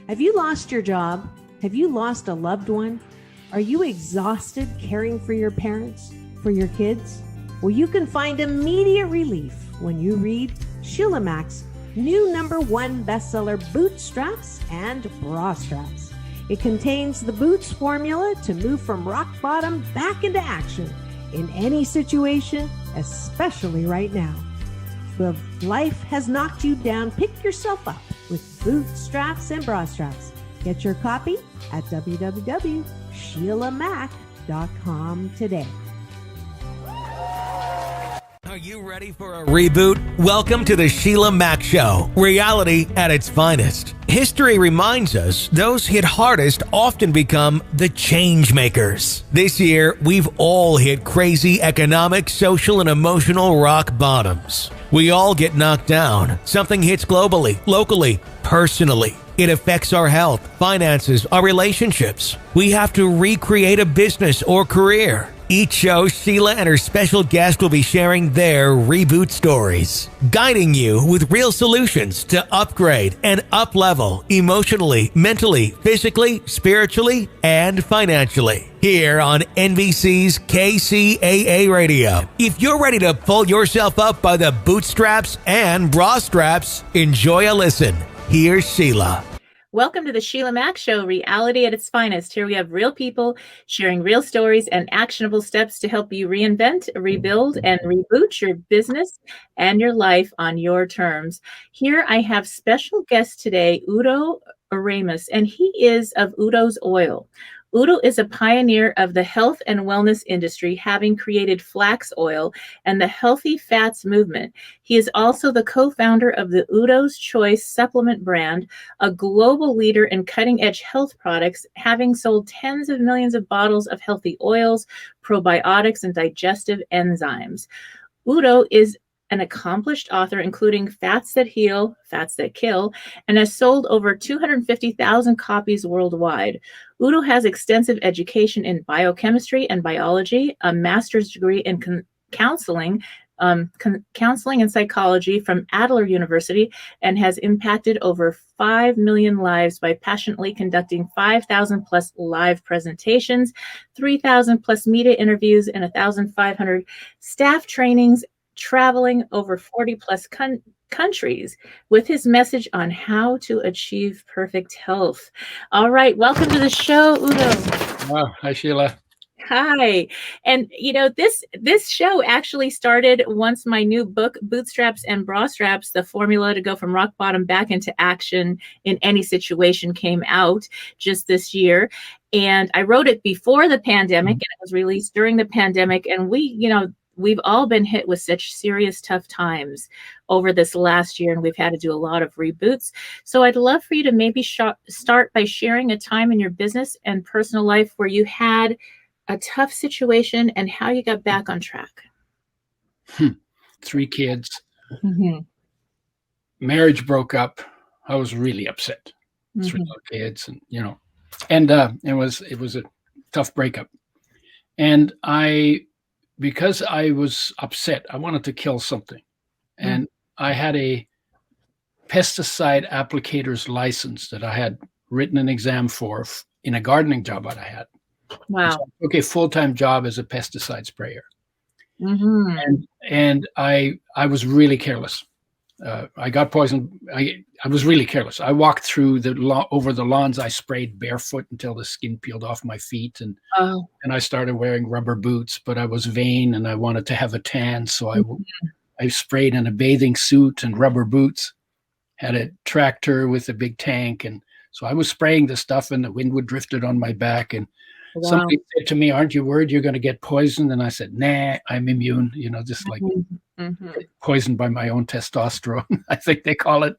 Have you lost your job? Have you lost a loved one? Are you exhausted caring for your parents, for your kids? Well, you can find immediate relief when you read Sheila Mac's new #1 bestseller, Bootstraps and Bra Straps. It contains the Boots formula to move from rock bottom back into action in any situation, especially right now. So if life has knocked you down, pick yourself up with Bootstraps and Bra Straps. Get your copy at www.sheilamac.com today. Are you ready for a reboot? Welcome to the Sheila Mac Show, reality at its finest. History reminds us those hit hardest often become the change makers. This year, we've all hit crazy economic, social, and emotional rock bottoms. We all get knocked down. Something hits globally, locally, personally. It affects our health, finances, our relationships. We have to recreate a business or career. Each show, Sheila and her special guest will be sharing their reboot stories, guiding you with real solutions to upgrade and up-level emotionally, mentally, physically, spiritually, and financially. Here on NBC's KCAA Radio. If you're ready to pull yourself up by the bootstraps and bra straps, enjoy a listen. Here's Sheila. Welcome to the Sheila Mac Show, reality at its finest. Here we have real people sharing real stories and actionable steps to help you reinvent, rebuild, and reboot your business and your life on your terms. Here I have special guest today, Udo Erasmus, and he is of Udo's Oil. Udo is a pioneer of the health and wellness industry, having created flax oil and the healthy fats movement. He is also the co-founder of the UDO'S CHOICE supplement brand, a global leader in cutting-edge health products, having sold tens of millions of bottles of healthy oils, probiotics, and digestive enzymes. Udo is an accomplished author, including Fats That Heal, Fats That Kill, and has sold over 250,000 copies worldwide. Udo has extensive education in biochemistry and biology, a master's degree in counseling and psychology from Adler University, and has impacted over 5 million lives by passionately conducting 5,000 plus live presentations, 3,000 plus media interviews, and 1,500 staff trainings, traveling over 40 plus countries with his message on how to achieve perfect health. All right, welcome to the show, Udo. Oh, hi, Sheila. Hi. And you know, this show actually started once my new book, Bootstraps and Bra Straps, the formula to go from rock bottom back into action in any situation, came out just this year. And I wrote it before the pandemic, and it was released during the pandemic. And we've all been hit with such serious, tough times over this last year, and we've had to do a lot of reboots. So I'd love for you to maybe start by sharing a time in your business and personal life where you had a tough situation and how you got back on track. 3 kids. Mm-hmm. Marriage broke up. I was really upset. 3 little kids, and it was a tough breakup. And because I was upset, I wanted to kill something. And I had a pesticide applicator's license that I had written an exam for in a gardening job that I had. Wow. So I took a full-time job as a pesticide sprayer. Mm-hmm. And I was really careless. I got poisoned. I was really careless. I walked through over the lawns. I sprayed barefoot until the skin peeled off my feet, and I started wearing rubber boots. But I was vain and I wanted to have a tan, so I sprayed in a bathing suit and rubber boots. Had a tractor with a big tank, and so I was spraying the stuff, and the wind would drift it on my back. And somebody said to me, "Aren't you worried you're going to get poisoned?" And I said, "Nah, I'm immune." Just like poisoned by my own testosterone, I think they call it.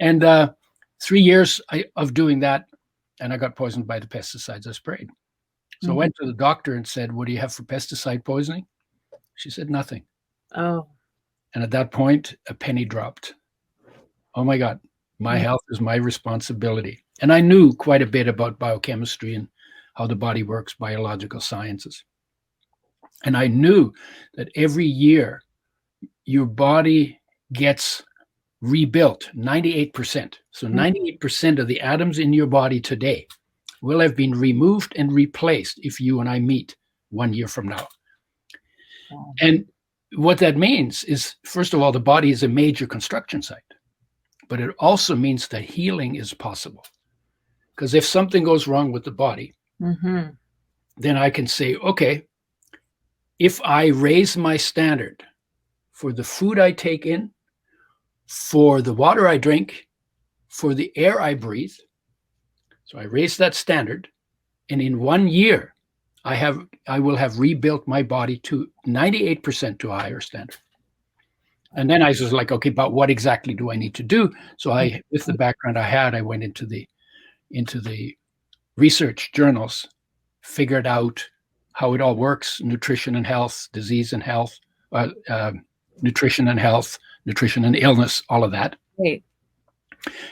And 3 years of doing that, and I got poisoned by the pesticides I sprayed. So I went to the doctor and said, "What do you have for pesticide poisoning?" She said, "Nothing." Oh. And at that point, a penny dropped. Oh my God, my health is my responsibility. And I knew quite a bit about biochemistry and how the body works, biological sciences. And I knew that every year your body gets rebuilt 98%. So 98% of the atoms in your body today will have been removed and replaced if you and I meet 1 year from now. Wow. And what that means is, first of all, the body is a major construction site, but it also means that healing is possible. Because if something goes wrong with the body, then I can say, okay, if I raise my standard for the food I take in, for the water I drink, for the air I breathe, so I raise that standard, and in 1 year, I will have rebuilt my body to 98% to a higher standard. And then I was like, okay, but what exactly do I need to do? So with the background I had, I went into the research journals, figured out how it all works: nutrition and health, disease and health, nutrition and health, nutrition and illness, all of that. Right.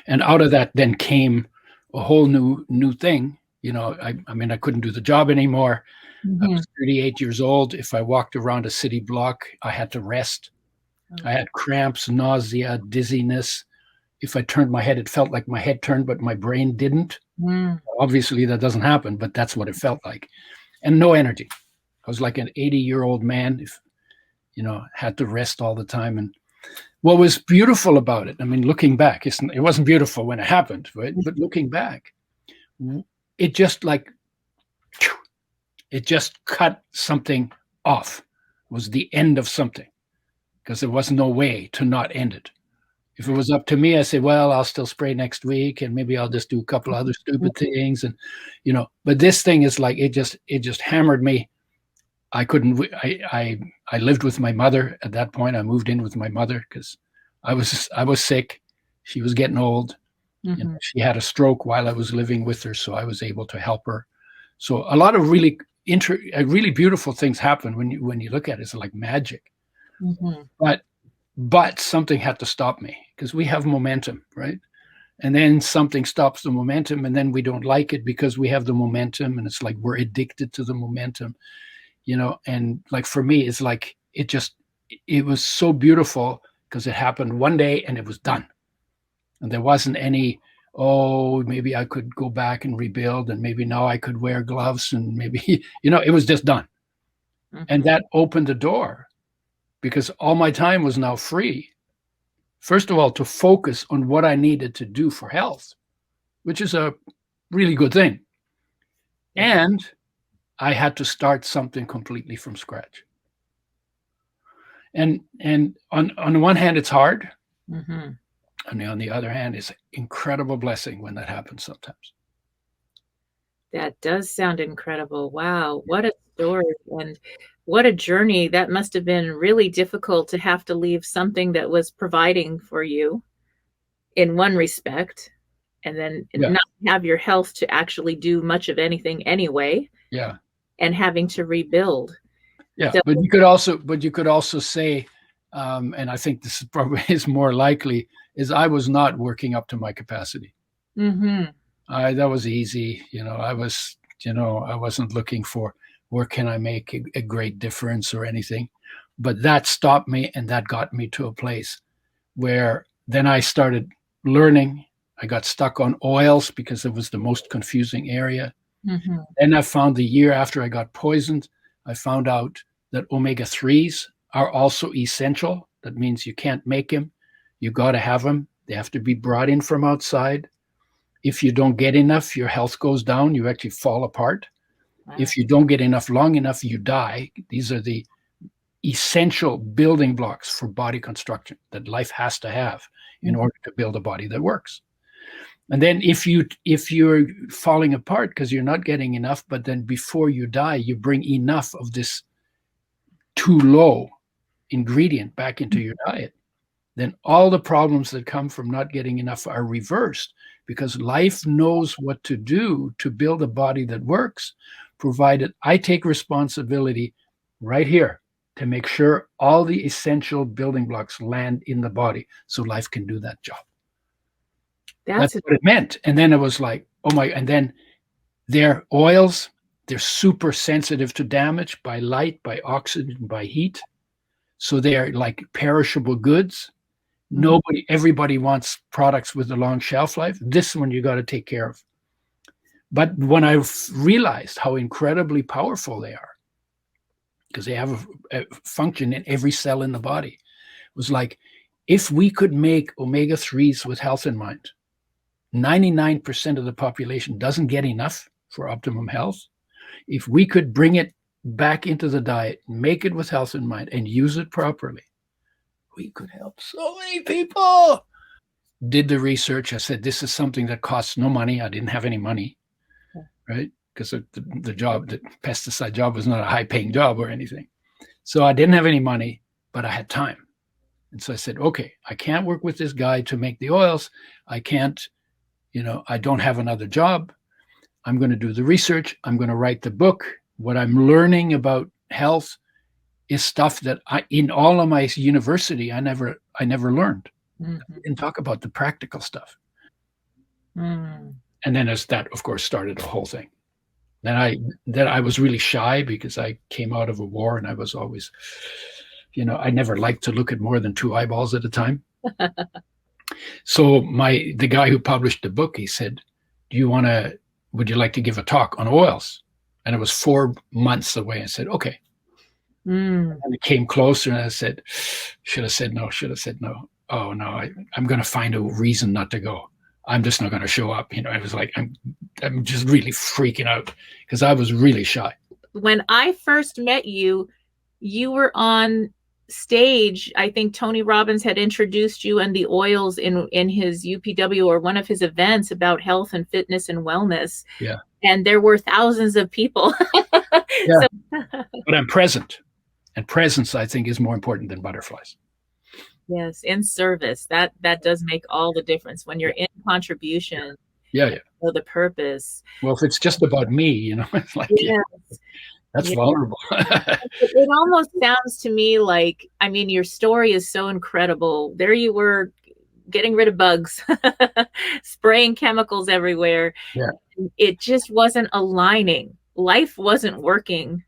And out of that then came a whole new thing. You know, I mean, I couldn't do the job anymore. I was 38 years old. If I walked around a city block, I had to rest. I had cramps, nausea, dizziness. If I turned my head, it felt like my head turned, but my brain didn't. Obviously, that doesn't happen, but that's what it felt like. And no energy. I was like an 80-year-old man, if had to rest all the time. And what was beautiful about it, I mean, looking back, it wasn't beautiful when it happened, right? But looking back, it just cut something off. It was the end of something, because there was no way to not end it. If it was up to me, I say, well, I'll still spray next week, and maybe I'll just do a couple other stupid things, and but this thing is like, it just hammered me. I couldn't. I lived with my mother at that point. I moved in with my mother because I was sick. She was getting old. She had a stroke while I was living with her, so I was able to help her. So a lot of really beautiful things happen when you look at it. It's like magic. But something had to stop me, because we have momentum, right? And then something stops the momentum, and then we don't like it because we have the momentum, and it's like we're addicted to the momentum, and like for me, it's like it was so beautiful because it happened one day and it was done. And there wasn't any, oh, maybe I could go back and rebuild, and maybe now I could wear gloves, and maybe, it was just done. And that opened the door, because all my time was now free. First of all, to focus on what I needed to do for health, which is a really good thing. And I had to start something completely from scratch. And on the one hand, it's hard. And on the other hand, it's an incredible blessing when that happens sometimes. That does sound incredible. Wow. What a story, and what a journey. That must have been really difficult to have to leave something that was providing for you in one respect, and then not have your health to actually do much of anything anyway. Yeah. And having to rebuild. Yeah. So, but you could also say, and I think this is probably is more likely, is I was not working up to my capacity. That was easy. I wasn't looking for where can I make a great difference or anything, but that stopped me, and that got me to a place where then I started learning. I got stuck on oils because it was the most confusing area. Then I found, the year after I got poisoned, I found out that omega-3s are also essential. That means you can't make them. You got to have them. They have to be brought in from outside. If you don't get enough, your health goes down. You actually fall apart. Wow. If you don't get enough long enough, you die. These are the essential building blocks for body construction that life has to have in order to build a body that works. And then if you're falling apart because you're not getting enough, but then before you die, you bring enough of this too low ingredient back into your diet, then all the problems that come from not getting enough are reversed, because life knows what to do to build a body that works, provided I take responsibility right here to make sure all the essential building blocks land in the body so life can do that job. That's what it meant. And then it was like, oh my, and then their oils, they're super sensitive to damage by light, by oxygen, by heat. So they're like perishable goods. Everybody wants products with a long shelf life. This one you got to take care of. But when I realized how incredibly powerful they are, because they have a function in every cell in the body, it was like, if we could make omega-3s with health in mind, 99% of the population doesn't get enough for optimum health. If we could bring it back into the diet, make it with health in mind, and use it properly, we could help so many people. Did the research. I said, this is something that costs no money. I didn't have any money, right? Because the pesticide job was not a high-paying job or anything. So I didn't have any money, but I had time. And so I said, okay, I can't work with this guy to make the oils. I can't, I don't have another job. I'm going to do the research. I'm going to write the book. What I'm learning about health is stuff that in all of my university, I never learned. I didn't talk about the practical stuff. And then as that, of course, started the whole thing. Then I was really shy because I came out of a war and I was always, I never liked to look at more than 2 eyeballs at a time. So the guy who published the book, he said, would you like to give a talk on oils? And it was 4 months away. I said, okay. And it came closer and I said, should have said no. Oh no, I'm going to find a reason not to go. I'm just not going to show up. I was like, I'm just really freaking out because I was really shy. When I first met you, you were on stage. I think Tony Robbins had introduced you and the oils in his UPW or one of his events about health and fitness and wellness. Yeah. And there were thousands of people. Yeah. But I'm present. And presence, I think, is more important than butterflies. Yes, in service. That does make all the difference when you're in contribution. Yeah. For the purpose. Well, if it's just about me, it's like, that's vulnerable. It almost sounds to me like, your story is so incredible. There you were getting rid of bugs, spraying chemicals everywhere. Yeah. It just wasn't aligning. Life wasn't working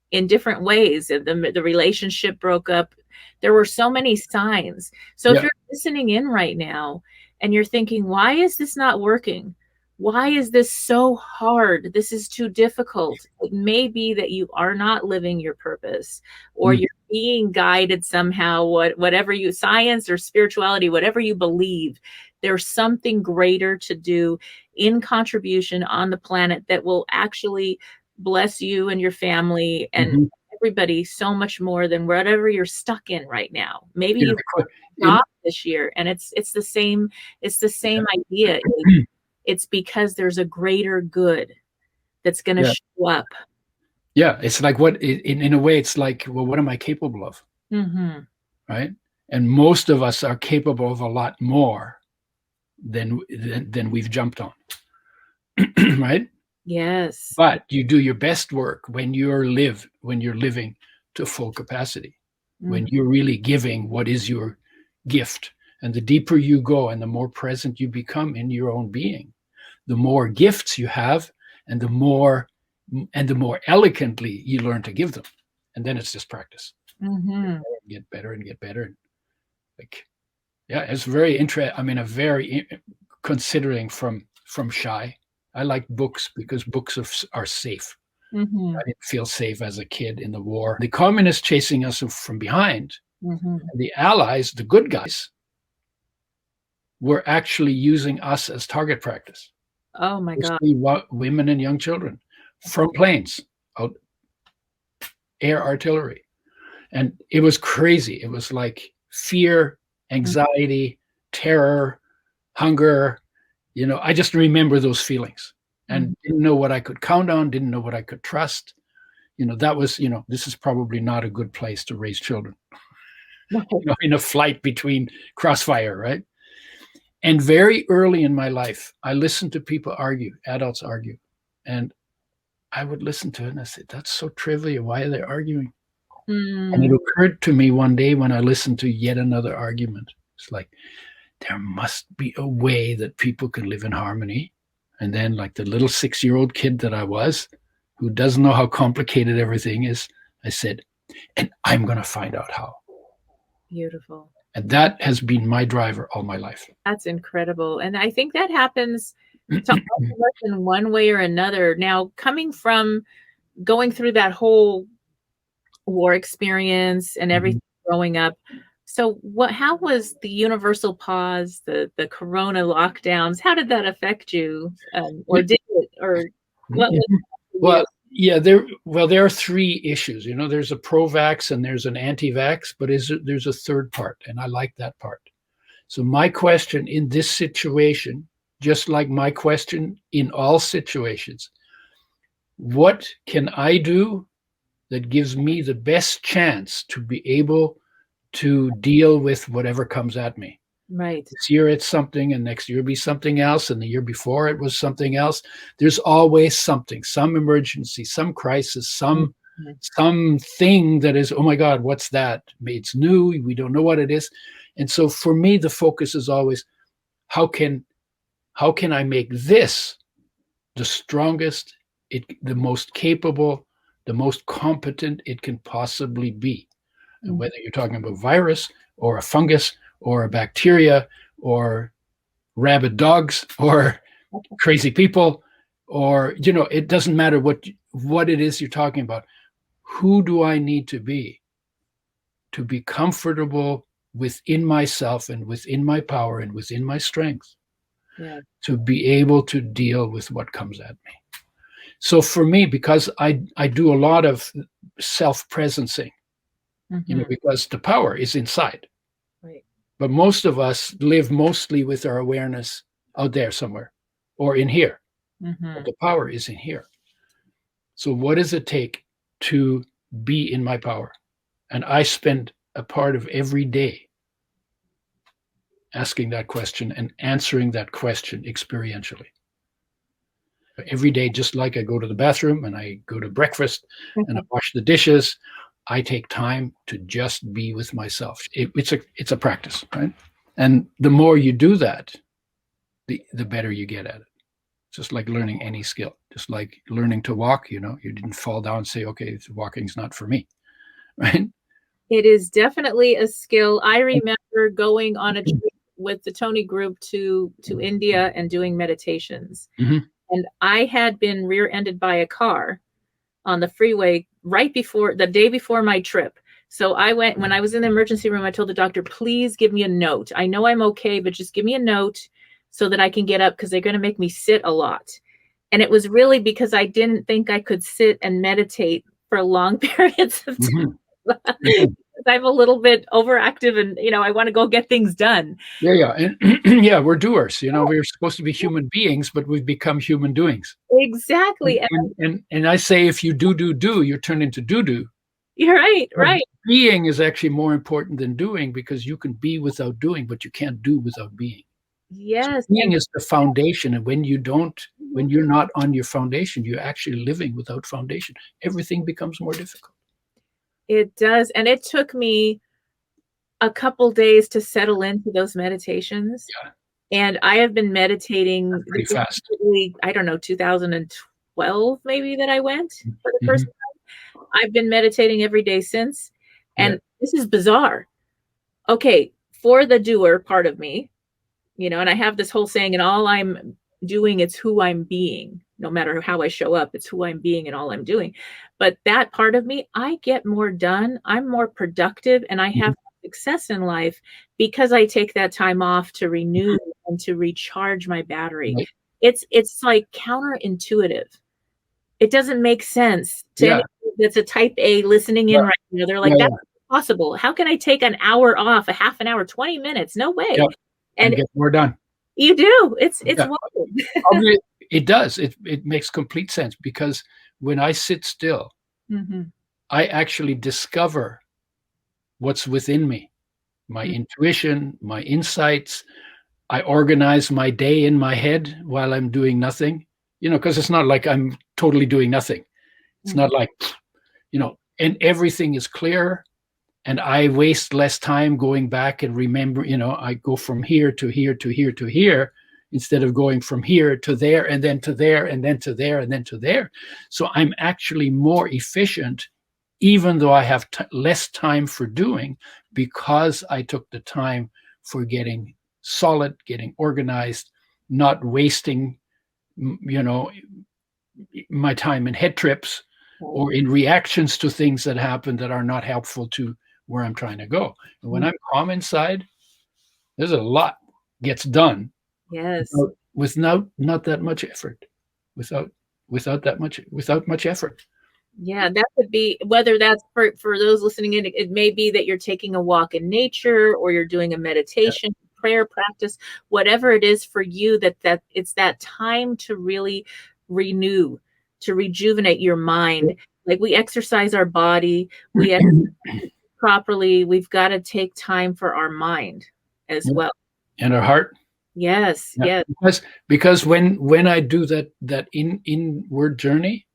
in different ways. The relationship broke up. There were so many signs. So if you're listening in right now and you're thinking, why is this not working? Why is this so hard? This is too difficult. It may be that you are not living your purpose, or you're being guided somehow, whatever science or spirituality, whatever you believe, there's something greater to do in contribution on the planet that will actually bless you and your family and everybody so much more than whatever you're stuck in right now. Maybe you got this year, and it's the same idea. It's because there's a greater good that's going to show up. Yeah, it's like in a way, it's like, well, what am I capable of? Right? And most of us are capable of a lot more than we've jumped on. Right? Yes. But you do your best work when you're living to full capacity, when you're really giving what is your gift. And the deeper you go and the more present you become in your own being, the more gifts you have and the more elegantly you learn to give them. And then it's just practice. Get better and get better. It's very interesting. Considering from shy. I like books because books are safe. I didn't feel safe as a kid in the war. The communists chasing us from behind, and the allies, the good guys, were actually using us as target practice. Oh my God. Women and young children from planes, air artillery. And it was crazy. It was like fear, anxiety, terror, hunger. I just remember those feelings and didn't know what I could count on, didn't know what I could trust. That was, this is probably not a good place to raise children. In a flight between crossfire, right? And very early in my life, I listened to people argue, adults argue. And I would listen to it and I said, that's so trivial. Why are they arguing? And it occurred to me one day when I listened to yet another argument. It's like, there must be a way that people can live in harmony. And then like the little 6-year-old kid that I was, who doesn't know how complicated everything is, I said, and I'm going to find out how. Beautiful. And that has been my driver all my life. That's incredible. And I think that happens to all of us in one way or another. Now, coming from going through that whole war experience and everything growing up, so how was the universal pause, the corona lockdowns, how did that affect you? Or did it, or what was Well, yeah, there are three issues. You know, there's a pro-vax and there's an anti-vax, but there's a third part, and I like that part. So my question in this situation, just like my question in all situations, what can I do that gives me the best chance to be able to deal with whatever comes at me? Right. This year it's something, and next year it'll be something else, and the year before it was something else. There's always something, some emergency, some crisis, some thing that is, oh my God, what's that? It's new, we don't know what it is. And so for me, the focus is always, how can I make this the strongest, the most capable, the most competent it can possibly be? And whether you're talking about virus or a fungus or a bacteria or rabid dogs or crazy people, or, you know, it doesn't matter what it is you're talking about. Who do I need to be comfortable within myself and within my power and within my strength to be able to deal with what comes at me? So for me, because I do a lot of self-presencing, you know, because the power is inside. Right. But most of us live mostly with our awareness out there somewhere or in here. But the power is in here. So what does it take to be in my power? And I spend a part of every day asking that question and answering that question experientially. Every day, just like I go to the bathroom and I go to breakfast and I wash the dishes, I take time to just be with myself. It's a practice, right? And the more you do that, the better you get at it. Just like learning any skill, just like learning to walk, you know, you didn't fall down and say, okay, walking's not for me, right? It is definitely a skill. I remember going on a trip with the Tony group to India and doing meditations. And I had been rear-ended by a car on the freeway the day before my trip. So when I was in the emergency room, I told the doctor, please give me a note. I know I'm okay, but just give me a note so that I can get up, because they're going to make me sit a lot. And it was really because I didn't think I could sit and meditate for long periods of time. I'm a little bit overactive and, you know, I want to go get things done. Yeah. And yeah, we're doers. You know, we're supposed to be human beings, but we've become human doings. Exactly. And I say, if you do, you turn into do. You're right. Right. Being is actually more important than doing, because you can be without doing, but you can't do without being. Yes. So being is the foundation. And when you're not on your foundation, you're actually living without foundation. Everything becomes more difficult. It does. And it took me a couple days to settle into those meditations. Yeah. And I have been meditating pretty fast. I don't know, 2012 maybe that I went for the first time. I've been meditating every day since. And this is bizarre. Okay, for the doer part of me, you know, and I have this whole saying, and all I'm doing, it's who I'm being. No matter how I show up, it's who I'm being and all I'm doing. But that part of me, I get more done. I'm more productive, and I have success in life because I take that time off to renew and to recharge my battery. Right. It's like counterintuitive. It doesn't make sense to anyone that's a type A listening in right now. They're like, that's impossible. How can I take an hour off, a half an hour, 20 minutes? No way. And get more done. You do. It's wild. It does. It makes complete sense, because when I sit still, I actually discover what's within me, my intuition, my insights. I organize my day in my head while I'm doing nothing, you know, because it's not like I'm totally doing nothing. It's not like, you know, and everything is clear. And I waste less time going back and remember, you know, I go from here to here to here to here, instead of going from here to there and then to there and then to there and then to there. So I'm actually more efficient, even though I have less time for doing, because I took the time for getting solid, getting organized, not wasting, my time in head trips or in reactions to things that happen that are not helpful to where I'm trying to go. And when I'm calm inside, there's a lot gets done. Yes. Without not that much effort, without much effort. Yeah, that could be, whether that's for those listening in, it may be that you're taking a walk in nature, or you're doing a meditation, prayer practice, whatever it is for you, that it's that time to really renew, to rejuvenate your mind. Like we exercise our body, we exercise properly, we've got to take time for our mind as well. And our heart. Yes, yes. Because when I do that inward journey,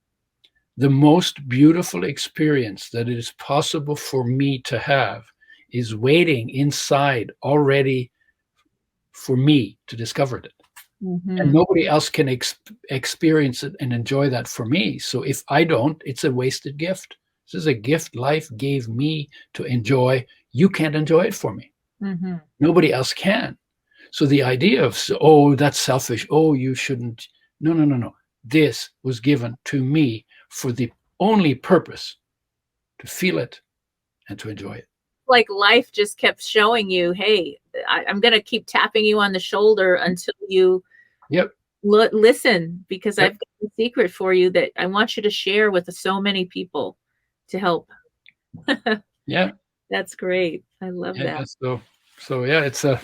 the most beautiful experience that it is possible for me to have is waiting inside already for me to discover it. Mm-hmm. And nobody else can experience it and enjoy that for me. So if I don't, it's a wasted gift. This is a gift life gave me to enjoy. You can't enjoy it for me. Mm-hmm. Nobody else can. So the idea of, that's selfish. Oh, you shouldn't. No. This was given to me for the only purpose to feel it and to enjoy it. Like life just kept showing you, hey, I'm going to keep tapping you on the shoulder until you listen, because I've got a secret for you that I want you to share with so many people to help. Yeah. That's great. I love that. So it's a...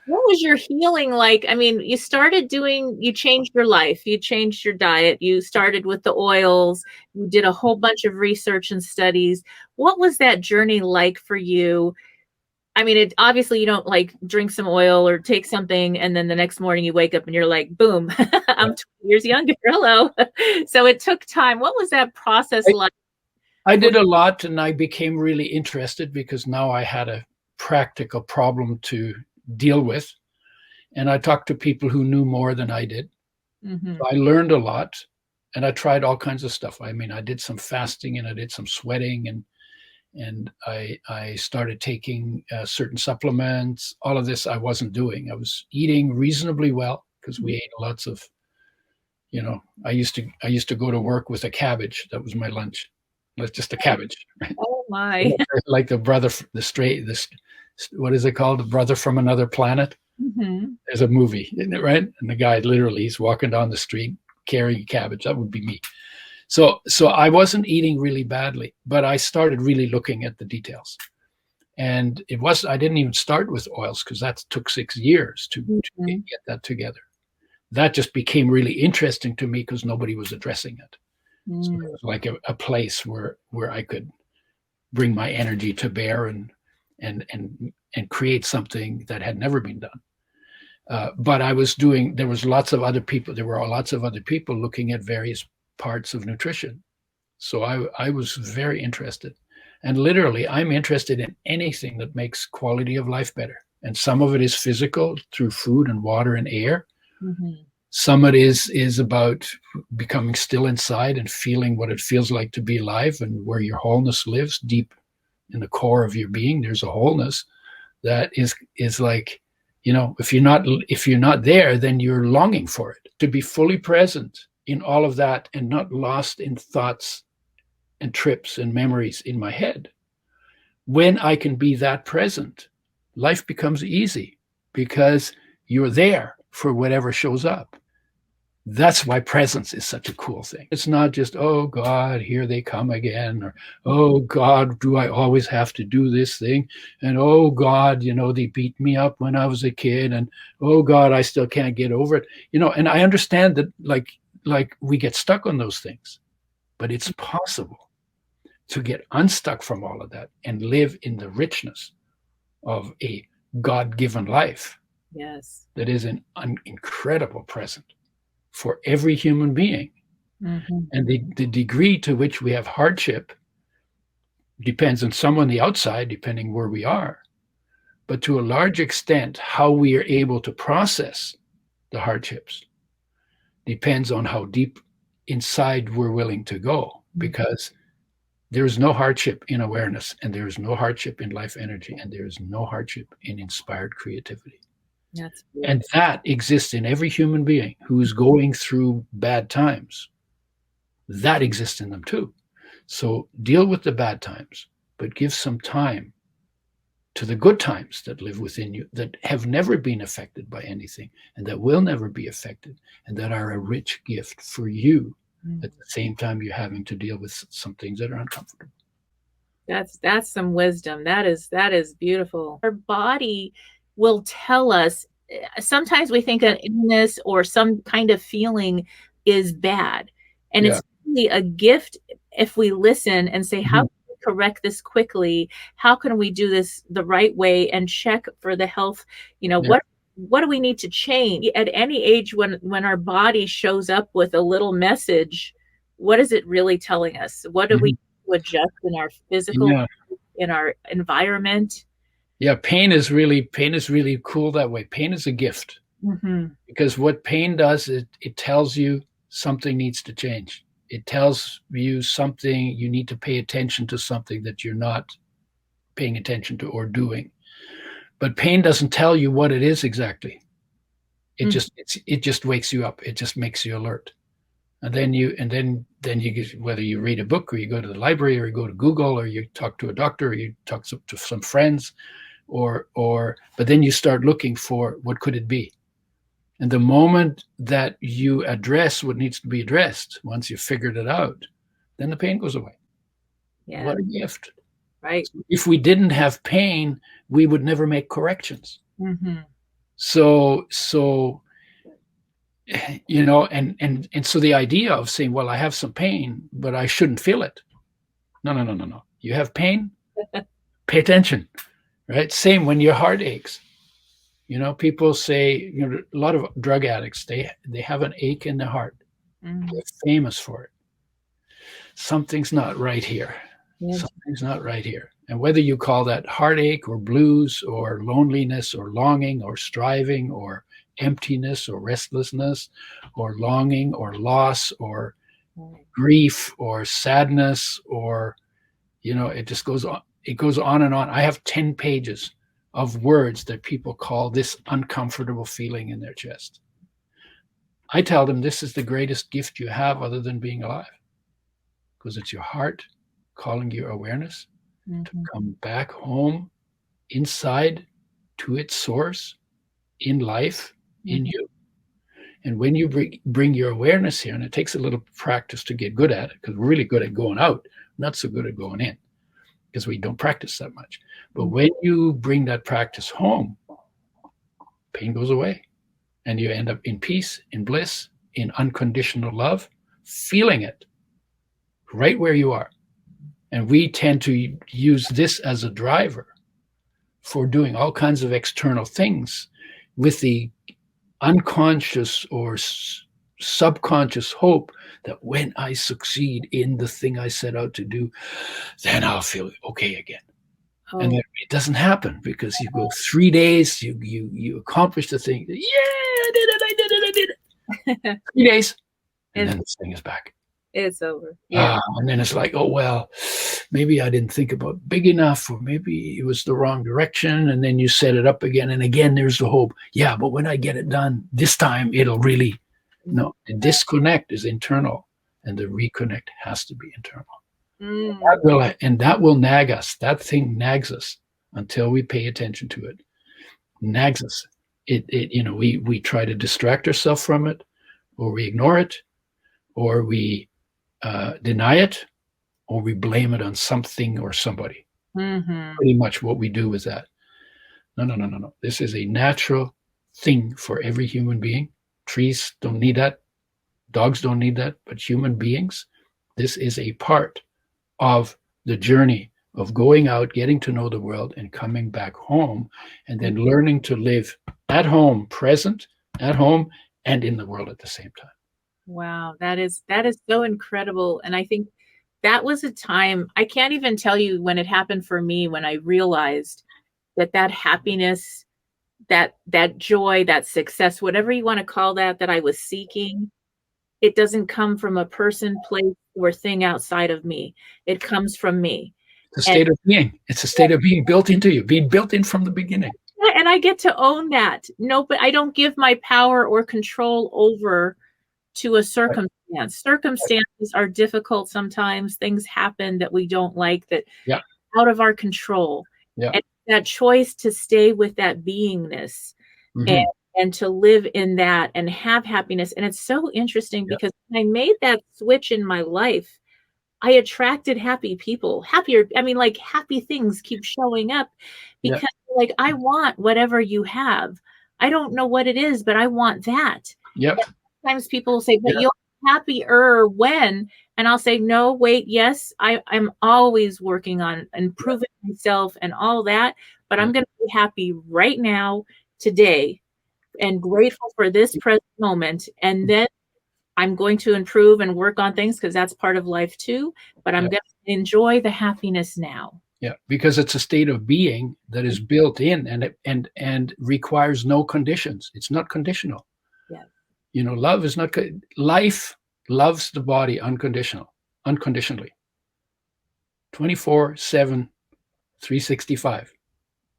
What was your healing like? I mean, you changed your life, you changed your diet, you started with the oils, you did a whole bunch of research and studies. What was that journey like for you? I mean, obviously you don't like drink some oil or take something and then the next morning you wake up and you're like, boom, I'm 20 years younger. Hello. So it took time. What was that process like? I did a lot, and I became really interested because now I had a practical problem to deal with, and I talked to people who knew more than I did. Mm-hmm. So I learned a lot, and I tried all kinds of stuff. I mean, I did some fasting and I did some sweating, and I started taking certain supplements. All of this I wasn't doing. I was eating reasonably well because we ate lots of, I used to go to work with a cabbage. That was my lunch. That's just a cabbage. Oh my! Like the brother, what is it called? The Brother from Another Planet. Mm-hmm. There's a movie, isn't it, right? And the guy literally, he's walking down the street carrying a cabbage. That would be me. So I wasn't eating really badly, but I started really looking at the details. And I didn't even start with oils because that took 6 years to get that together. That just became really interesting to me because nobody was addressing it. So it was like a place where I could bring my energy to bear and create something that had never been done. But there were lots of other people looking at various parts of nutrition. So I was very interested. And literally, I'm interested in anything that makes quality of life better. And some of it is physical through food and water and air. Mm-hmm. Some of it is about becoming still inside and feeling what it feels like to be alive, and where your wholeness lives deep in the core of your being. There's a wholeness that is like, if you're not there, then you're longing for it. To be fully present in all of that and not lost in thoughts and trips and memories in my head. When I can be that present, life becomes easy because you're there for whatever shows up. That's why presence is such a cool thing. It's not just, oh God, here they come again, or oh God, do I always have to do this thing? And oh God, they beat me up when I was a kid, and oh God, I still can't get over it. And I understand that like we get stuck on those things, but it's possible to get unstuck from all of that and live in the richness of a God-given life. Yes. That is an incredible present for every human being. Mm-hmm. And the degree to which we have hardship depends on some on the outside, depending where we are. But to a large extent, how we are able to process the hardships depends on how deep inside we're willing to go. Because There is no hardship in awareness, and there is no hardship in life energy, and there is no hardship in inspired creativity. That's And that exists in every human being who is going through bad times. That exists in them too. So deal with the bad times, but give some time to the good times that live within you, that have never been affected by anything, and that will never be affected, and that are a rich gift for you. At the same time, you're having to deal with some things that are uncomfortable. That's some wisdom. That is beautiful. Our body will tell us. Sometimes we think an illness or some kind of feeling is bad, and it's really a gift if we listen and say, how can we correct this quickly? How can we do this the right way and check for the health? What do we need to change at any age when our body shows up with a little message? What is it really telling us? What do we need to adjust in our physical, in our environment? Yeah, pain is really cool that way. Pain is a gift, because what pain does, it tells you something needs to change. It tells you something, you need to pay attention to something that you're not paying attention to or doing. But pain doesn't tell you what it is exactly. It just wakes you up. It just makes you alert. And then you get, whether you read a book or you go to the library or you go to Google or you talk to a doctor or you talk to some friends, but then you start looking for what could it be. And the moment that you address what needs to be addressed, once you've figured it out, then the pain goes away. Yeah. What a gift. Right. If we didn't have pain, we would never make corrections. So and so the idea of saying, well, I have some pain, but I shouldn't feel it. No. You have pain, pay attention, right? Same when your heart aches. People say, a lot of drug addicts, they have an ache in the heart. They're famous for it. Something's not right here. Something's not right here. And whether you call that heartache or blues or loneliness or longing or striving or emptiness or restlessness or longing or loss or grief or sadness or, it just goes on. It goes on and on. I have 10 pages of words that people call this uncomfortable feeling in their chest. I tell them this is the greatest gift you have other than being alive, because it's your heart calling your awareness to come back home inside to its source in life, in you. And when you bring your awareness here, and it takes a little practice to get good at it, because we're really good at going out, not so good at going in, because we don't practice that much. But when you bring that practice home, pain goes away, and you end up in peace, in bliss, in unconditional love, feeling it right where you are. And we tend to use this as a driver for doing all kinds of external things with the unconscious or subconscious hope that when I succeed in the thing I set out to do, then I'll feel okay again. And then it doesn't happen, because you go 3 days, you accomplish the thing. Yeah, I did it. 3 days. And then this thing is back. It's over. Yeah. And then it's like, oh, well, maybe I didn't think about big enough, or maybe it was the wrong direction. And then you set it up again. And again, there's the hope. Yeah, but when I get it done, this time it'll really. No, the disconnect is internal, and the reconnect has to be internal. That will nag us. That thing nags us until we pay attention to it. Nags us. We try to distract ourselves from it, or we ignore it, or we deny it, or we blame it on something or somebody. Pretty much what we do with that. No. This is a natural thing for every human being. Trees don't need that. Dogs don't need that. But human beings, this is a part of the journey of going out, getting to know the world, and coming back home, and then learning to live at home, present, at home, and in the world at the same time. Wow, that is so incredible. And I think that was a time, I can't even tell you when it happened for me, when I realized that happiness, that joy, that success, whatever you want to call that I was seeking, it doesn't come from a person, place, or thing outside of me. It comes from me. It's a state of being. It's a state of being built into you, being built in from the beginning. And I get to own that. No, but I don't give my power or control over to a circumstance. Right. Circumstances are difficult sometimes. Things happen that we don't like, that out of our control. And that choice to stay with that beingness and to live in that and have happiness. And it's so interesting because when I made that switch in my life, I attracted happy people, happier. I mean, like, happy things keep showing up because like, I want whatever you have. I don't know what it is, but I want that. Sometimes people will say, but you'll be happier when, and I'll say, no, wait, yes, I'm always working on improving myself and all that, but I'm going to be happy right now, today, and grateful for this present moment. And then I'm going to improve and work on things because that's part of life too, but I'm going to enjoy the happiness now. Yeah, because it's a state of being that is built in and requires no conditions. It's not conditional. Yeah. You know, love is not life loves the body unconditionally. 24/7, 365.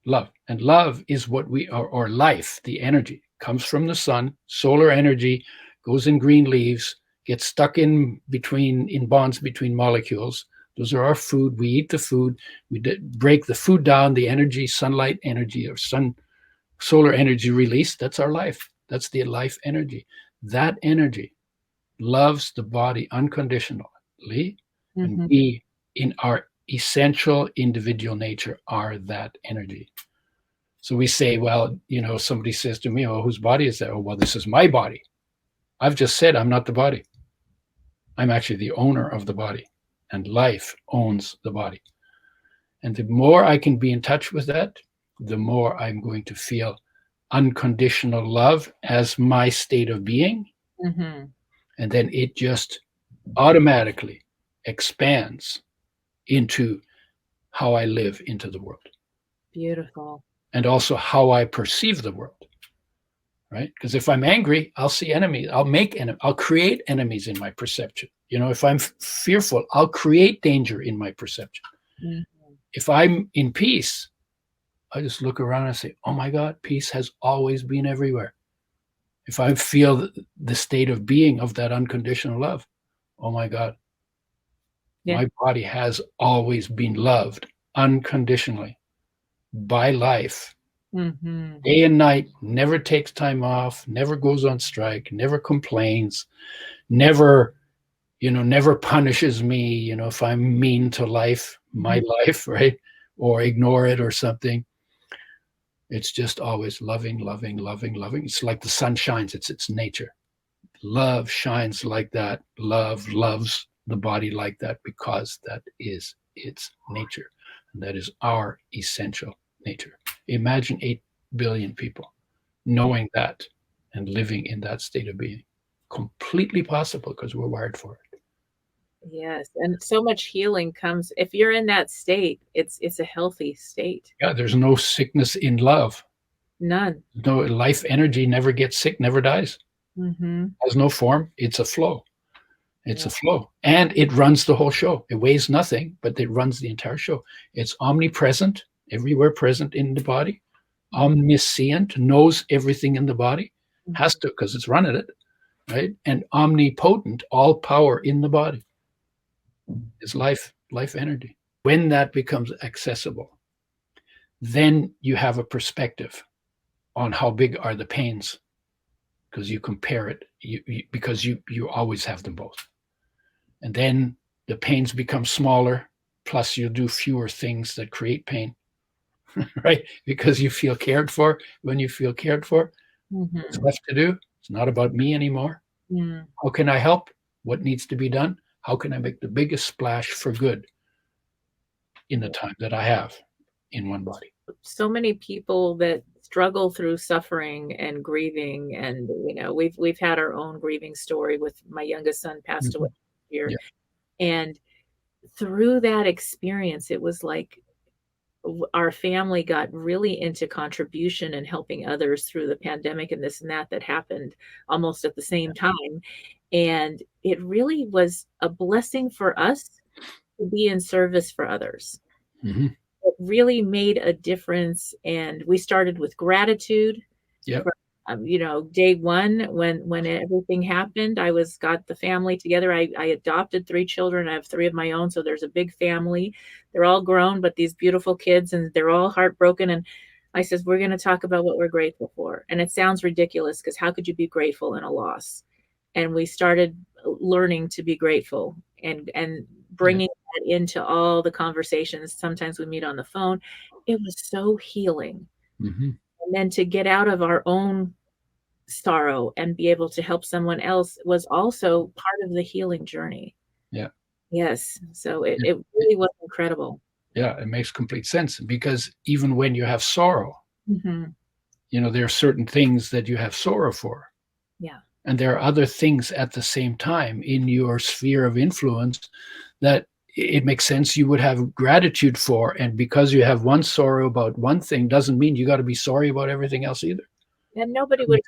Love. And love is what we are, or life, the energy comes from the sun, solar energy, goes in green leaves, gets stuck in bonds between molecules. Those are our food. We eat the food. We break the food down, the energy, sunlight energy, or solar energy release. That's our life. That's the life energy. That energy loves the body unconditionally. And we, in our essential individual nature, are that energy. So we say, well, you know, somebody says to me, oh, whose body is that? Oh, well, this is my body. I've just said I'm not the body. I'm actually the owner of the body, and life owns the body. And the more I can be in touch with that, the more I'm going to feel unconditional love as my state of being. And then it just automatically expands into how I live into the world. Beautiful. And also how I perceive the world. Right? Because if I'm angry, I'll see enemies. I'll create enemies in my perception. You know, if I'm fearful, I'll create danger in my perception. If I'm in peace, I just look around and say, oh my God, peace has always been everywhere. If I feel the state of being of that unconditional love, oh my God, my body has always been loved unconditionally by life. Day and night, never takes time off, never goes on strike, never complains, never punishes me, you know, if I'm mean to life, my life, right? Or ignore it or something. It's just always loving, loving, loving, loving. It's like the sun shines. It's its nature. Love shines like that. Love loves the body like that because that is its nature. And that is our essential nature. Imagine 8 billion people knowing that and living in that state of being. Completely possible because we're wired for it. Yes, and so much healing comes if you're in that state. It's a healthy state. Yeah, there's no sickness in love. None. No, life energy never gets sick, never dies. Has no form. It's a flow. It's a flow, and it runs the whole show. It weighs nothing, but it runs the entire show. It's omnipresent, everywhere present in the body. Omniscient, knows everything in the body, has to because it's running it, right? And omnipotent, all power in the body. Is life energy. When that becomes accessible, then you have a perspective on how big are the pains, because you compare it, because you always have them both. And then the pains become smaller, plus you do fewer things that create pain, right? Because you feel cared for. When you feel cared for, what's left to do? It's not about me anymore. How can I help? What needs to be done? How can I make the biggest splash for good in the time that I have in one body? So many people that struggle through suffering and grieving, and you know, we've had our own grieving story with my youngest son passed away here, and through that experience, it was like our family got really into contribution and helping others through the pandemic and this and that happened almost at the same time. And it really was a blessing for us to be in service for others. Mm-hmm. It really made a difference. And we started with gratitude. Yep. Day one, when everything happened, got the family together. I adopted 3 children. I have 3 of my own. So there's a big family. They're all grown, but these beautiful kids, and they're all heartbroken. And I says, we're going to talk about what we're grateful for. And it sounds ridiculous because how could you be grateful in a loss? And we started learning to be grateful and bringing that into all the conversations. Sometimes we meet on the phone. It was so healing. Mm-hmm. And then to get out of our own sorrow and be able to help someone else was also part of the healing journey. Yeah. Yes. So it really was incredible. Yeah, it makes complete sense, because even when you have sorrow, Mm-hmm. there are certain things that you have sorrow for. Yeah. And there are other things at the same time in your sphere of influence that it makes sense you would have gratitude for. And because you have one sorrow about one thing doesn't mean you got to be sorry about everything else either. And nobody would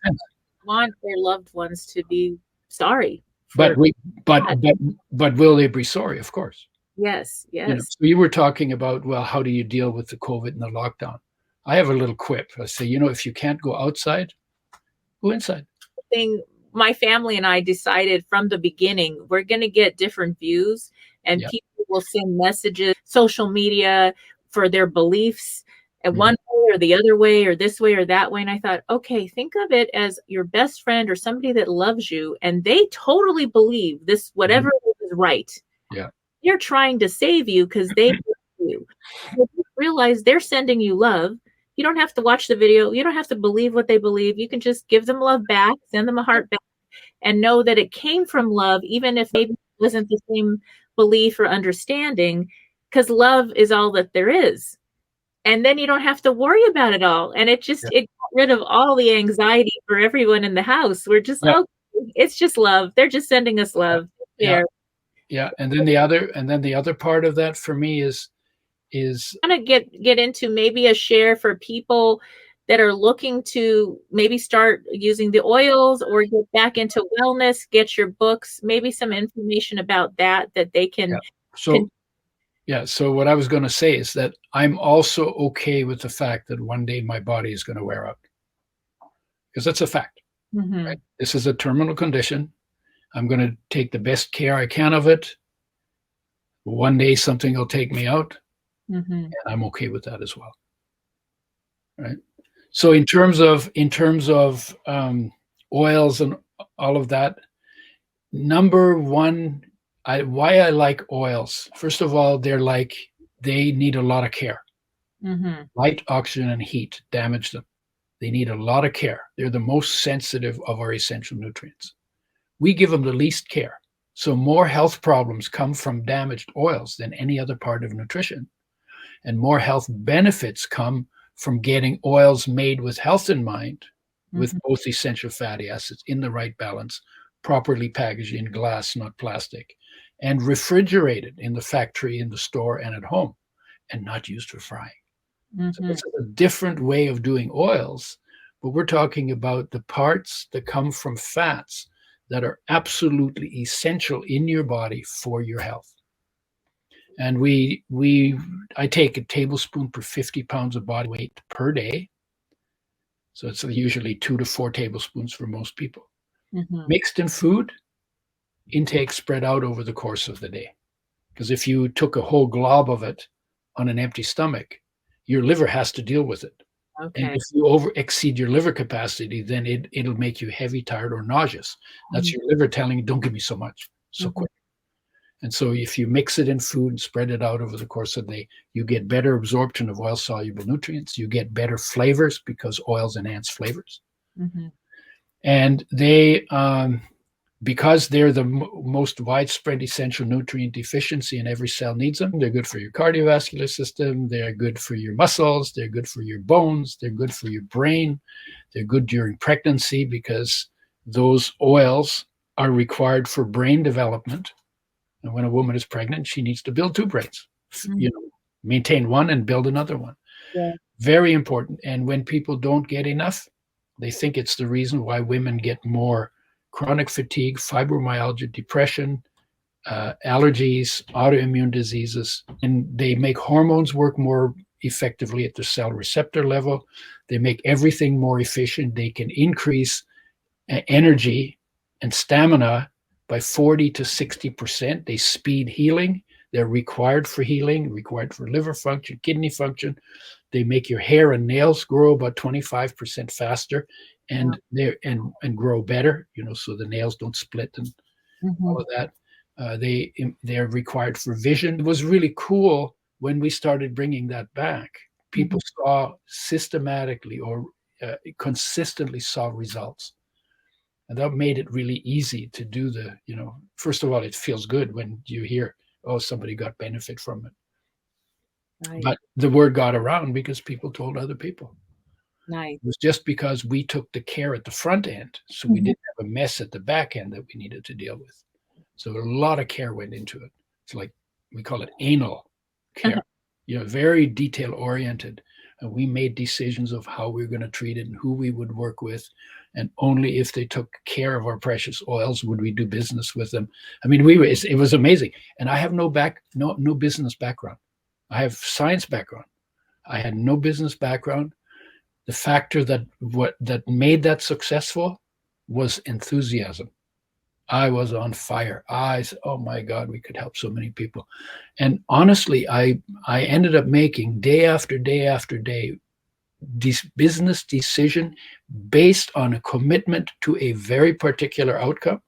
want their loved ones to be sorry. But will they be sorry? Of course. Yes. So you were talking about, well, how do you deal with the COVID and the lockdown? I have a little quip. I say, if you can't go outside, go inside. My family and I decided from the beginning, we're going to get different views, and people will send messages, social media, for their beliefs and one way or the other way or this way or that way. And I thought, okay, think of it as your best friend or somebody that loves you, and they totally believe this, whatever is right. Yeah. They're trying to save you because they love you. So you realize they're sending you love. You don't have to watch the video. You don't have to believe what they believe. You can just give them love back, send them a heart back, and know that it came from love, even if maybe it wasn't the same belief or understanding, because love is all that there is. And then you don't have to worry about it all. And it got rid of all the anxiety for everyone in the house. We're just, it's just love. They're just sending us love. Yeah. And then the other part of that for me is I'm going to get into maybe a share for people that are looking to maybe start using the oils or get back into wellness, get your books, maybe some information about that they can. So what I was going to say is that I'm also okay with the fact that one day my body is going to wear out, because that's a fact. Mm-hmm. Right? This is a terminal condition. I'm going to take the best care I can of it. One day something will take me out. Mm-hmm. And I'm okay with that as well. Right. So in terms of oils and all of that, number one, why I like oils. First of all, they need a lot of care. Mm-hmm. Light, oxygen, and heat damage them. They need a lot of care. They're the most sensitive of our essential nutrients. We give them the least care. So more health problems come from damaged oils than any other part of nutrition. And more health benefits come from getting oils made with health in mind, with both essential fatty acids in the right balance, properly packaged in glass, not plastic, and refrigerated in the factory, in the store, and at home, and not used for frying. Mm-hmm. So it's a different way of doing oils, but we're talking about the parts that come from fats that are absolutely essential in your body for your health. And I take a tablespoon per 50 pounds of body weight per day. So it's usually 2 to 4 tablespoons for most people. Mm-hmm. Mixed in food, intake spread out over the course of the day. Because if you took a whole glob of it on an empty stomach, your liver has to deal with it. Okay. And if you exceed your liver capacity, then it'll make you heavy, tired, or nauseous. That's your liver telling you, don't give me so much, so quick. And so if you mix it in food and spread it out over the course of the day, you get better absorption of oil-soluble nutrients. You get better flavors because oils enhance flavors. Mm-hmm. And they, because they're the most widespread essential nutrient deficiency and every cell needs them, they're good for your cardiovascular system. They're good for your muscles. They're good for your bones. They're good for your brain. They're good during pregnancy because those oils are required for brain development. And when a woman is pregnant, she needs to build 2 brains, maintain one and build another one. Yeah. Very important. And when people don't get enough, they think it's the reason why women get more chronic fatigue, fibromyalgia, depression, allergies, autoimmune diseases, and they make hormones work more effectively at the cell receptor level. They make everything more efficient. They can increase energy and stamina by 40 to 60%. They speed healing. They're required for healing, required for liver function, kidney function. They make your hair and nails grow about 25% faster and and grow better, so the nails don't split and all of that. They're required for vision. It was really cool when we started bringing that back. People saw systematically or consistently saw results. And that made it really easy to do first of all, it feels good when you hear, oh, somebody got benefit from it. Right. But the word got around because people told other people. Nice. It was just because we took the care at the front end. So we didn't have a mess at the back end that we needed to deal with. So a lot of care went into it. It's like, we call it anal care, very detail oriented. And we made decisions of how we were going to treat it and who we would work with. And only if they took care of our precious oils would we do business with them. I mean, it was amazing. And I have no business background. I have science background. I had no business background. The factor that made that successful was enthusiasm. I was on fire. I said, oh my God, we could help so many people. And honestly, I ended up making day after day after day this business decision based on a commitment to a very particular outcome,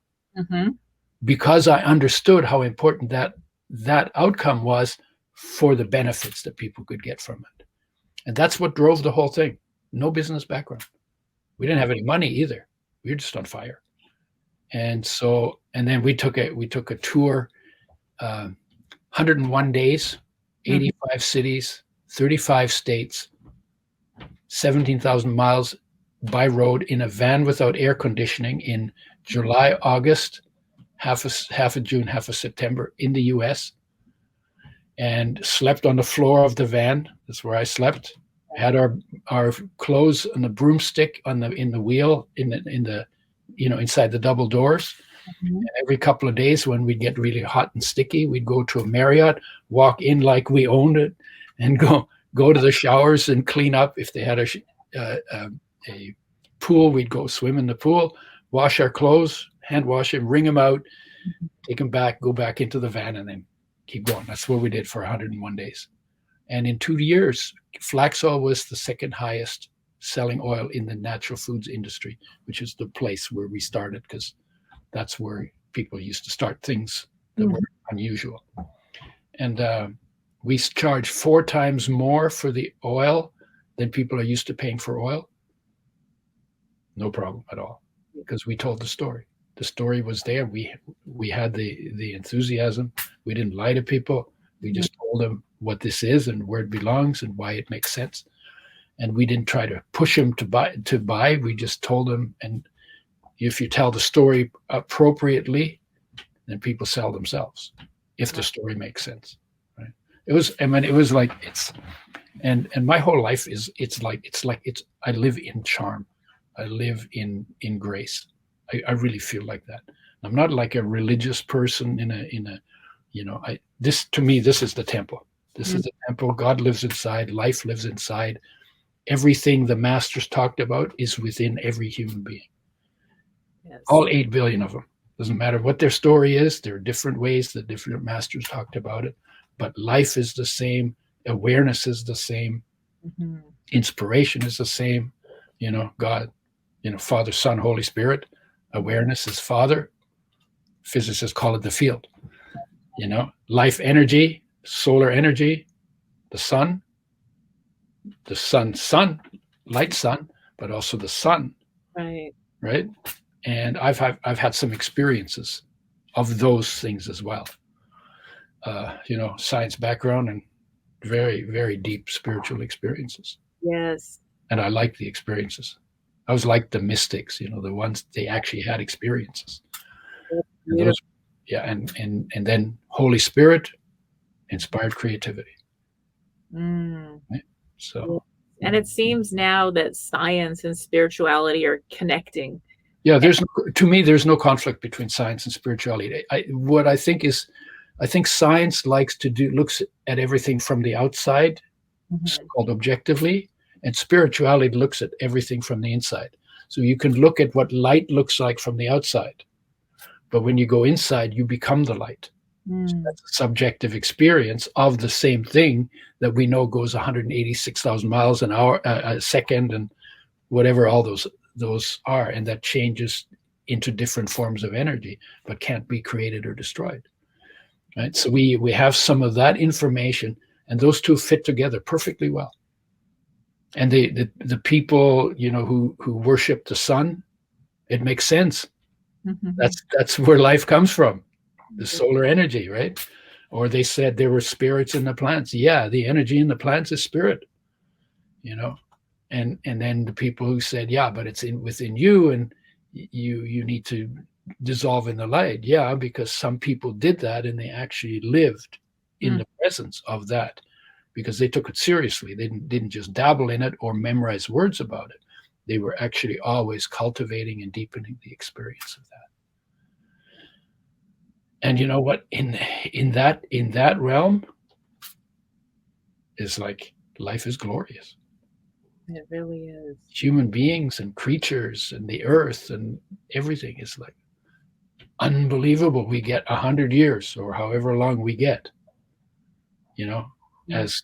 because I understood how important that outcome was for the benefits that people could get from it. And that's what drove the whole thing. No business background. We didn't have any money either. We were just on fire. And then we took a tour, 101 days, 85 cities, 35 states, 17,000 miles by road in a van without air conditioning in July, August, half of June, half of September in the US, and slept on the floor of the van. That's where I slept. Had our clothes on the broomstick in the wheel inside the double doors. And every couple of days when we'd get really hot and sticky, we'd go to a Marriott, walk in like we owned it, and go to the showers and clean up. If they had a pool, we'd go swim in the pool, wash our clothes, hand wash them, wring them out, take them back, go back into the van, and then keep going. That's what we did for 101 days. And in 2 years, flax oil was the second highest selling oil in the natural foods industry, which is the place where we started, because that's where people used to start things that were unusual. And we charge 4 times more for the oil than people are used to paying for oil. No problem at all, because we told the story. The story was there. We had the enthusiasm. We didn't lie to people. We just told them what this is and where it belongs and why it makes sense. And we didn't try to push them to buy. We just told them. And if you tell the story appropriately, then people sell themselves if the story makes sense. Right? And my whole life I live in charm. I live in grace. I really feel like that. I'm not like a religious person to me, this is the temple. This is the temple. God lives inside. Life lives inside. Everything the masters talked about is within every human being. Yes. All 8 billion of them. Doesn't matter what their story is. There are different ways that different masters talked about it. But life is the same. Awareness is the same. Inspiration is the same. God, Father, Son, Holy Spirit. Awareness is Father. Physicists call it the field. Life energy, solar energy, the sun, light sun, but also the sun. Right. And I've had some experiences of those things as well. Science background and very, very deep spiritual experiences. Yes. And I like the experiences. I was like the mystics, the ones they actually had experiences. And those, and then Holy Spirit inspired creativity. Mm. Right? So, And it seems now that science and spirituality are connecting. yeah, to me, there's no conflict between science and spirituality. I think science looks at everything from the outside, so-called objectively, and spirituality looks at everything from the inside. So you can look at what light looks like from the outside, but when you go inside, you become the light. So that's a subjective experience of the same thing that we know goes 186,000 miles an hour, a second, and whatever all those are, and that changes into different forms of energy, but can't be created or destroyed. Right? So we have some of that information, and those two fit together perfectly well. And the people, you know, who worship the sun, it makes sense. That's where life comes from, the solar energy, right? Or they said there were spirits in the plants. Yeah, the energy in the plants is spirit, you know. And then the people who said, yeah, but it's within you, and you need to dissolve in the light. Yeah, because some people did that, and they actually lived in the presence of that, because they took it seriously. They didn't just dabble in it or memorize words about it. They were actually always cultivating and deepening the experience of that. And you know what? In that realm is like life is glorious. It really is. Human beings and creatures and the earth and everything is like unbelievable. We get 100 years or however long we get, you know, as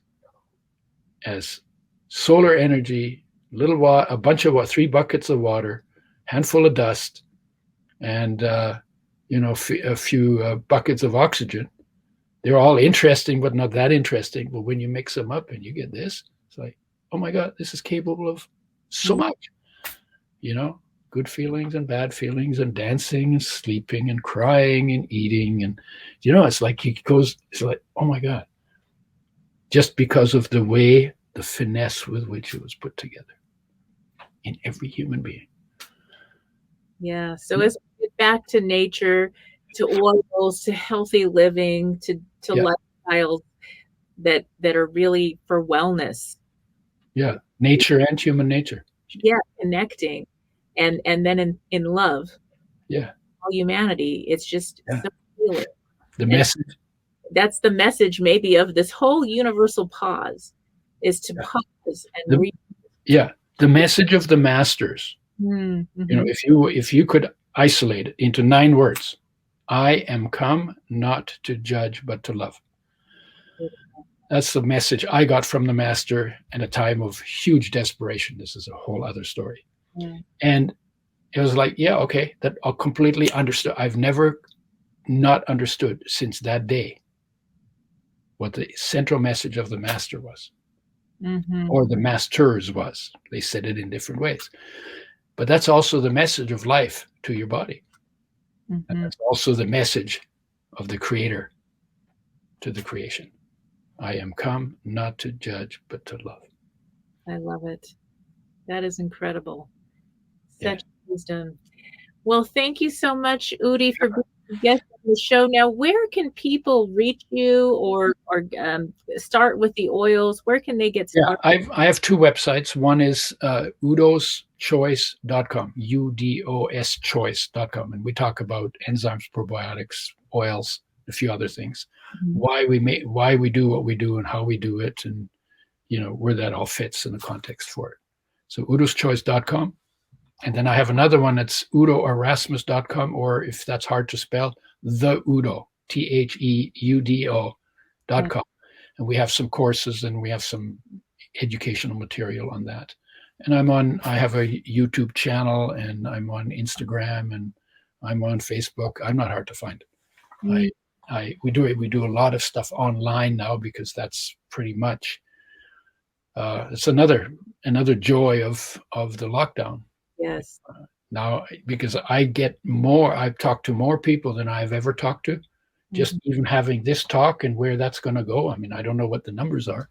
solar energy, a bunch of 3 buckets of water, handful of dust, and you know, a few buckets of oxygen. They're all interesting, but not that interesting. But when you mix them up and you get this, it's like, oh my God, this is capable of so much, you know, good feelings and bad feelings, and dancing and sleeping and crying and eating. And, you know, it's like it's like, oh my God, just because of the finesse with which it was put together in every human being. Yeah. So as we get back to nature, to oils, to healthy living, to lifestyles that are really for wellness. Yeah, nature and human nature. Yeah, connecting, and then in love. Yeah, all humanity. It's just so healing. The message. That's the message, maybe, of this whole universal pause, is to pause and read. Yeah, the message of the masters. Mm-hmm. You know, if you could isolate it into 9 words, I am come not to judge but to love. That's the message I got from the master in a time of huge desperation. This is a whole other story. Yeah. And it was like, yeah, okay, that I'll completely understood. I've never not understood since that day what the central message of the master was, or the masters was. They said it in different ways. But that's also the message of life to your body. And that's also the message of the creator to the creation. I am come not to judge, but to love. I love it. That is incredible. Such wisdom. Well, thank you so much, Udi, for being a guest on the show. Now, where can people reach you or start with the oils? Where can they get started? Yeah, I have 2 websites. One is UDO'sChoice.com, UDO's Choice.com. And we talk about enzymes, probiotics, oils, a few other things. Why we do what we do and how we do it, and you know where that all fits in the context for it. So UDO'sChoice.com. And then I have another one that's UdoErasmus.com, or if that's hard to spell, the Udo, THEUDO.com. And we have some courses and we have some educational material on that. And I have a YouTube channel, and I'm on Instagram, and I'm on Facebook. I'm not hard to find. We do a lot of stuff online now, because that's pretty much it's another joy of the lockdown. Yes. Now, because I've talked to more people than I've ever talked to, just even having this talk and where that's going to go. I mean, I don't know what the numbers are,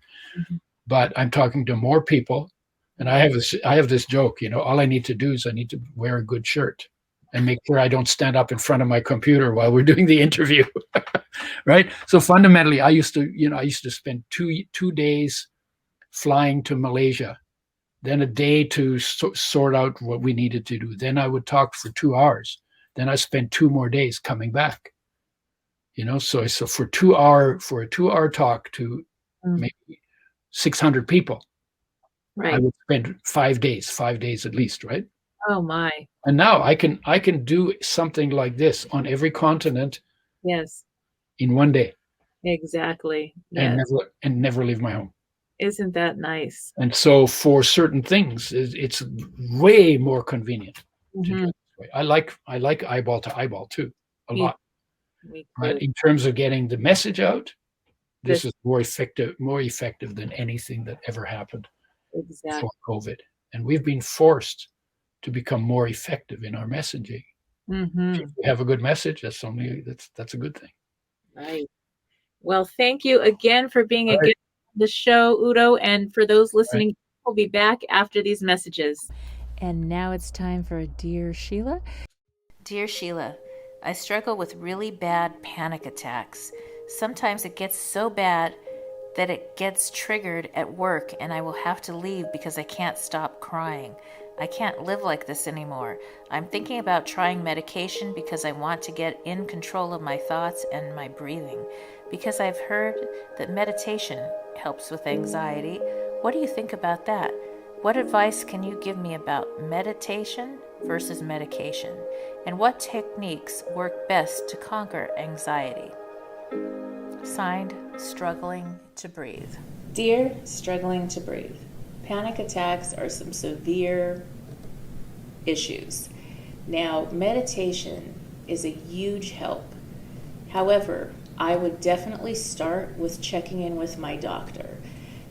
but I'm talking to more people, and I have this joke, you know, all I need to do is I need to wear a good shirt. and make sure I don't stand up in front of my computer while we're doing the interview. Right? So fundamentally, I used to spend two days flying to Malaysia, then a day to sort out what we needed to do. Then I would talk for 2 hours. Then I spent 2 more days coming back. So for a 2-hour talk to maybe 600 people, Right. I would spend 5 days at least, right? Oh my. And now I can do something like this on every continent Yes. in 1 day. Exactly. Yes. and never leave my home. Isn't that nice? And so for certain things, it's way more convenient to do it this way. I like eyeball to eyeball too, a lot. But in terms of getting the message out, this is more effective than anything that ever happened before COVID. And we've been forced to become more effective in our messaging. If we have a good message, that's a good thing. Right. Well, thank you again for being a guest on the show, Udo. And for those listening, we'll be back after these messages. And now it's time for a Dear Sheila. Dear Sheila, I struggle with really bad panic attacks. Sometimes it gets so bad that it gets triggered at work and I will have to leave because I can't stop crying. I can't live like this anymore. I'm thinking about trying medication because I want to get in control of my thoughts and my breathing. Because I've heard that meditation helps with anxiety. What do you think about that? What advice can you give me about meditation versus medication? And what techniques work best to conquer anxiety? Signed, Struggling to Breathe. Dear Struggling to Breathe, panic attacks are some severe issues. Now, meditation is a huge help. However, I would definitely start with checking in with my doctor.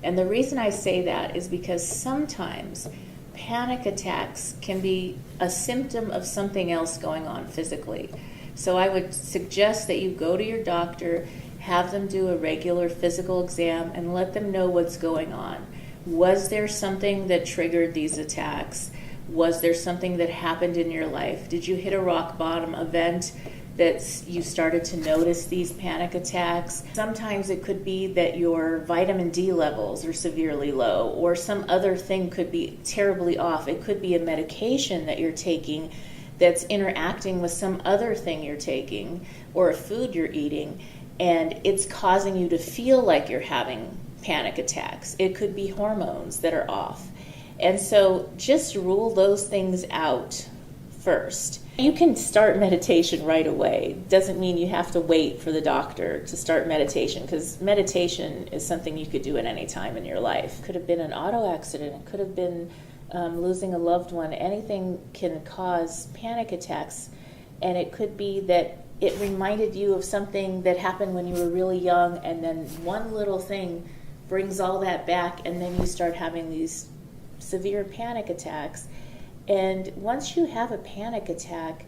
And the reason I say that is because sometimes panic attacks can be a symptom of something else going on physically. So I would suggest that you go to your doctor, have them do a regular physical exam, and let them know what's going on. Was there something that triggered these attacks? Was there something that happened in your life? Did you hit a rock bottom event that you started to notice these panic attacks? Sometimes it could be that your vitamin D levels are severely low, or some other thing could be terribly off. It could be a medication that you're taking that's interacting with some other thing you're taking, or a food you're eating, and it's causing you to feel like you're having panic attacks. It could be hormones that are off. And so just rule those things out first. You can start meditation right away. Doesn't mean you have to wait for the doctor to start meditation, because meditation is something you could do at any time in your life. Could have been an auto accident. It could have been losing a loved one. Anything can cause panic attacks. And it could be that it reminded you of something that happened when you were really young, and then one little thing brings all that back, and then you start having these severe panic attacks. And once you have a panic attack,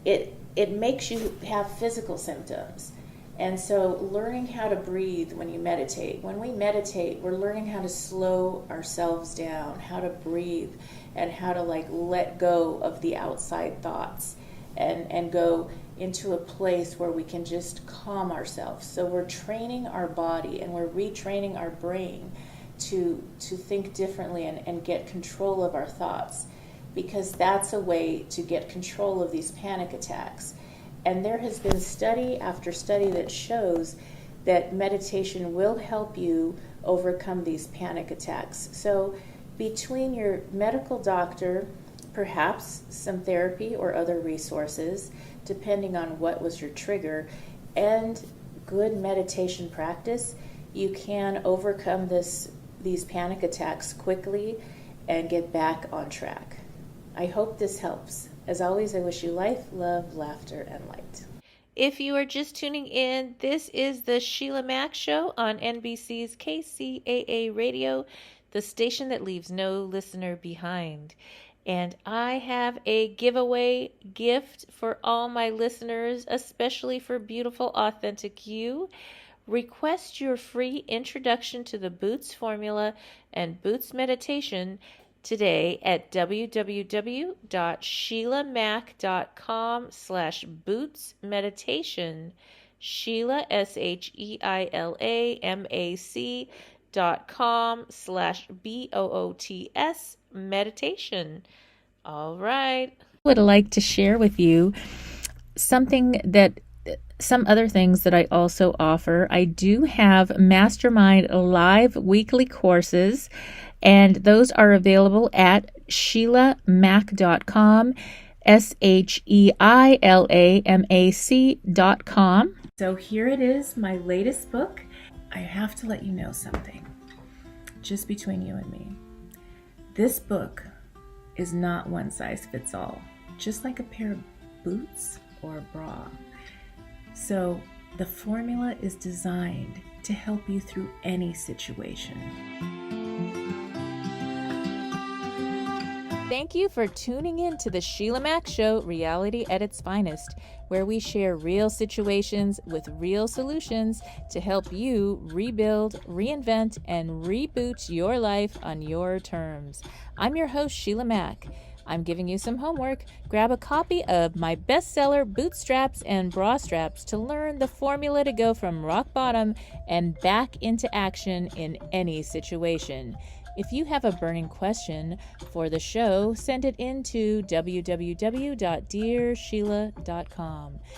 it makes you have physical symptoms. And so learning how to breathe when you meditate. When we meditate, we're learning how to slow ourselves down, how to breathe, and how to let go of the outside thoughts and go into a place where we can just calm ourselves. So we're training our body and we're retraining our brain to think differently and get control of our thoughts, because that's a way to get control of these panic attacks. And there has been study after study that shows that meditation will help you overcome these panic attacks. So between your medical doctor, perhaps some therapy or other resources, depending on what was your trigger, and good meditation practice, you can overcome these panic attacks quickly and get back on track. I hope this helps. As always, I wish you life, love, laughter, and light. If you are just tuning in, this is the Sheila Mack Show on NBC's KCAA Radio, the station that leaves no listener behind. And I have a giveaway gift for all my listeners, especially for beautiful, authentic you. Request your free introduction to the Boots formula and Boots meditation today at www.sheilamac.com/bootsmeditation. Sheila, SHEILAMAC.com/BOOTS meditation. All right. I would like to share with you some other things that I also offer. I do have Mastermind live weekly courses, and those are available at sheilamac.com, SHEILAMAC.com. So here it is, my latest book. I have to let you know something, just between you and me. This book is not one size fits all, just like a pair of boots or a bra. So the formula is designed to help you through any situation. Thank you for tuning in to the Sheila Mac Show, Reality at its Finest, where we share real situations with real solutions to help you rebuild, reinvent, and reboot your life on your terms. I'm your host, Sheila Mac. I'm giving you some homework. Grab a copy of my bestseller, Bootstraps and Bra Straps, to learn the formula to go from rock bottom and back into action in any situation. If you have a burning question for the show, send it in to www.dearsheila.com.